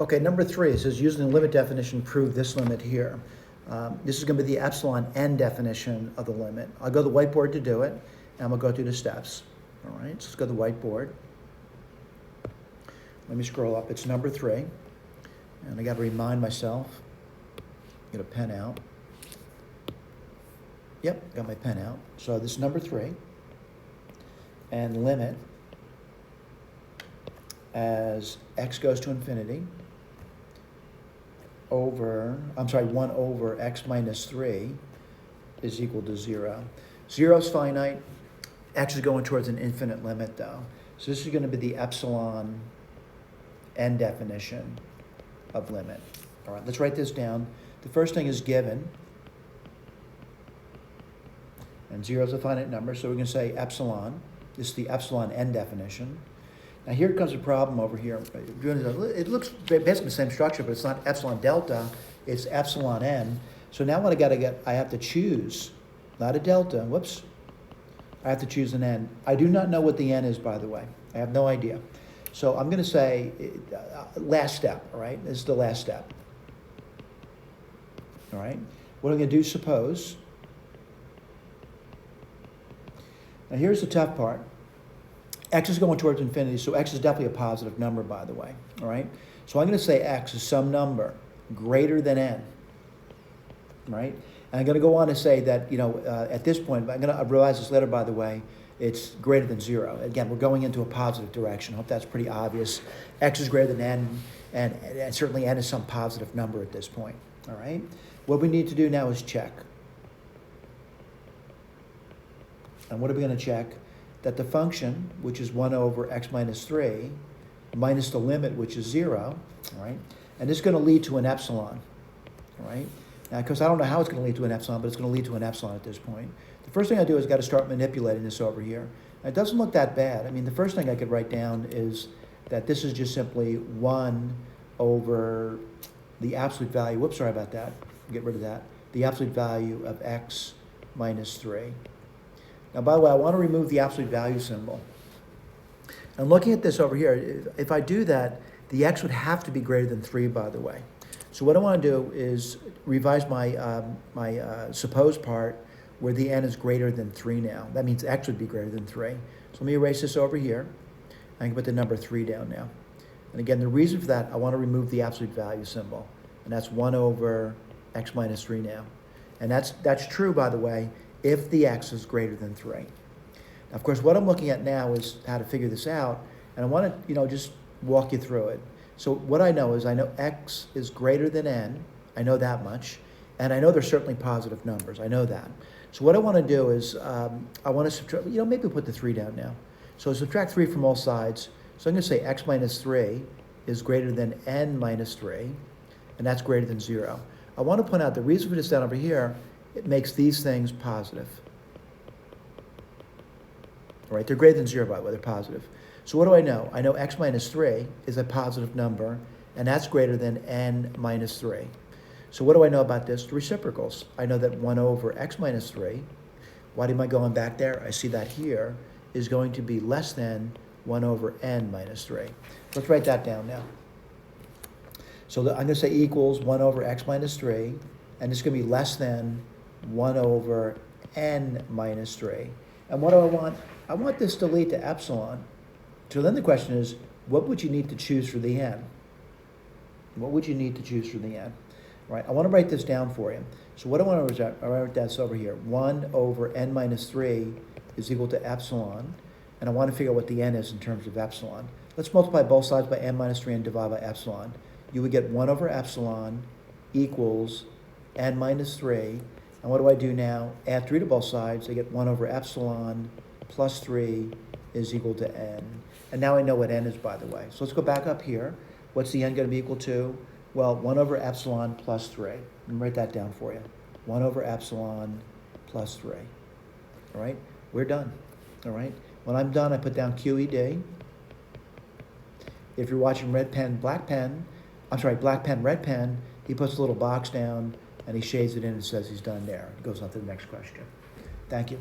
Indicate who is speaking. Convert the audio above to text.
Speaker 1: Okay, number 3, it says using the limit definition, prove this limit here. This is going to be the epsilon n definition of the limit. I'll go to the whiteboard to do it, and I'm going to go through the steps. All right, so let's go to the whiteboard. Let me scroll up. It's number 3, and I got to remind myself, get a pen out. Yep, got my pen out. So this is number 3, and limit as x goes to infinity over, 1 over x minus 3 is equal to 0. 0 is finite. X is going towards an infinite limit, though. So this is going to be the epsilon n definition of limit. All right, let's write this down. The first thing is given, and 0 is a finite number, so we're going to say epsilon. This is the epsilon n definition. Now here comes a problem over here. It looks basically the same structure, but it's not epsilon delta, it's epsilon n. So now what I have to choose, not a delta, whoops. I have to choose an n. I do not know what the n is, by the way. I have no idea. So I'm going to say last step, all right? This is the last step. All right? What I'm going to do, suppose. Now here's the tough part. X is going towards infinity, so x is definitely a positive number, by the way, all right? So I'm going to say x is some number greater than n, right? And I'm going to go on to say that, at this point, I'm going to revise this letter, by the way, it's greater than 0. Again, we're going into a positive direction. I hope that's pretty obvious. X is greater than n, and certainly n is some positive number at this point, all right? What we need to do now is check. And what are we going to check? That the function, which is 1 over x minus 3, minus the limit, which is 0, all right? And this is going to lead to an epsilon, all right? Now, because I don't know how it's going to lead to an epsilon, but it's going to lead to an epsilon at this point. The first thing I do is got to start manipulating this over here. And it doesn't look that bad. I mean, the first thing I could write down is that this is just simply 1 over the absolute value. Whoops, sorry about that. Get rid of that. The absolute value of x minus 3. Now, by the way, I want to remove the absolute value symbol. And looking at this over here, if I do that, the x would have to be greater than 3, by the way. So what I want to do is revise my, suppose part where the n is greater than 3 now. That means x would be greater than 3. So let me erase this over here. I can put the number 3 down now. And again, the reason for that, I want to remove the absolute value symbol. And that's 1 over x minus 3 now. And that's true, by the way, if the x is greater than 3. Now, of course, what I'm looking at now is how to figure this out, and I want to, just walk you through it. So what I know is I know x is greater than n, I know that much, and I know they're certainly positive numbers, I know that. So what I want to do is I want to subtract, maybe put the 3 down now. So subtract 3 from all sides. So I'm going to say x minus 3 is greater than n minus 3, and that's greater than 0. I want to point out the reason for this down over here, it makes these things positive. All right, they're greater than 0, by the way, they're positive. So what do I know? I know x minus 3 is a positive number, and that's greater than n minus 3. So what do I know about this? The reciprocals. I know that 1 over x minus 3, why am I going back there? I see that here is going to be less than 1 over n minus 3. Let's write that down now. So I'm going to say equals 1 over x minus 3, and it's going to be less than 1 over n minus 3. And what do I want? I want this to lead to epsilon. So then the question is, what would you need to choose for the n? What would you need to choose for the n? Right, I want to write this down for you. So what I want to do, I write this over here. 1 over n minus 3 is equal to epsilon. And I want to figure out what the n is in terms of epsilon. Let's multiply both sides by n minus 3 and divide by epsilon. You would get 1 over epsilon equals n minus 3. And what do I do now? Add 3 to both sides. I get 1 over epsilon plus 3 is equal to n. And now I know what n is, by the way. So let's go back up here. What's the n going to be equal to? Well, 1 over epsilon plus 3. Let me write that down for you. 1 over epsilon plus 3. All right? We're done. All right? When I'm done, I put down QED. If you're watching red pen, black pen, black pen, red pen, he puts a little box down and he shades it in and says he's done there. He goes on to the next question. Thank you.